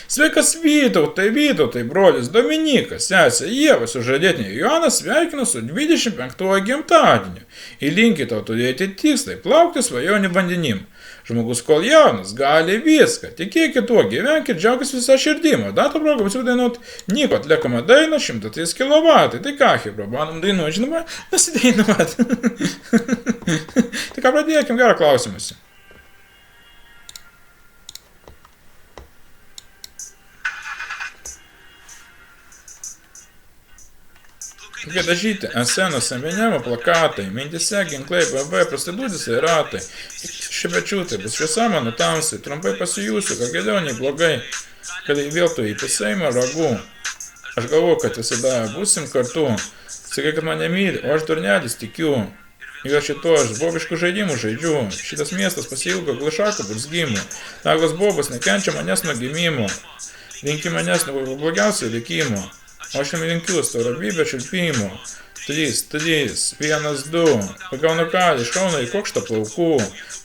Sveikas Vytautai, brolis Dominikas, sesė Ieva, sužadėtinė Jonas sveikina su 25 gimtadieniu. Įlinkite tau turėti tikslai, plaukti svajonių vandenim. Žmogus kol jaunas, gali viską. Tikėkit tuo, gyvenkit, džiaugis visą širdimą. Dato progą bus dainuot Niko atliekama daina 103 kW. Tai ką, hebra, bandom dainuot, žinoma, nesidainuot. Tai ką pradėkim, gerą klausimąsi. Tokie dažyti ant scenos senvenimo plakatai, mintise ginklai, BB, prasidūdėsi ratai. Šepečiūtai, bus šviesa mano tamsai, trumpai pasijūsiu, kad geriau nei blogai, kad įviltų į pisėjimą ragų. Aš galvoju, kad visada būsim kartu. Sakai, kad mane myli, o aš durnelis tikiu. Ir šito aš bobiškų žaidimų žaidžiu. Šitas miestas pasilgo glašako burzgimų. Naglas bobas nekenčia manęs nuo gimimo. Linki manęs nuo blogiausio likimo. O aš jam linkiu staurabybę čiulpimo. 3, 1, 2. Pagaunu kalį, šauna į kokštą plaukų.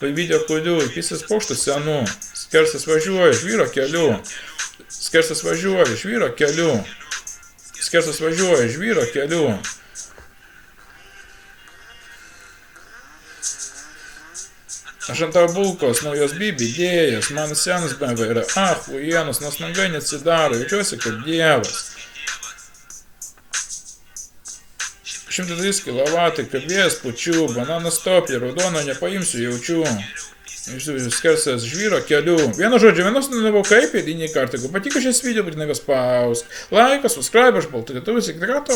Pavydę kurių, įpisės paukštų senų. Skersas važiuoja iš vyro keliu. Skersas važiuoja iš vyro keliu. Skersas važiuoja iš vyro keliu. Aš ant tavo bulkos, naujos bibi idėjas. Mano senas BMW yra uienos, nors nagai neatsidaro. Jaučiuosi kaip dievas. 103 kW, kaip vėjas pučių, bananas topė, raudono nepaimsiu, jaučiu. Skersas žvyro keliu. Vienu žodžiu, vienos nudavau kaip įdinį kartą. Jeigu patiko šis video, būtinai spausk. Laikas, subscribe, aš baltų lietuvis, iki karto.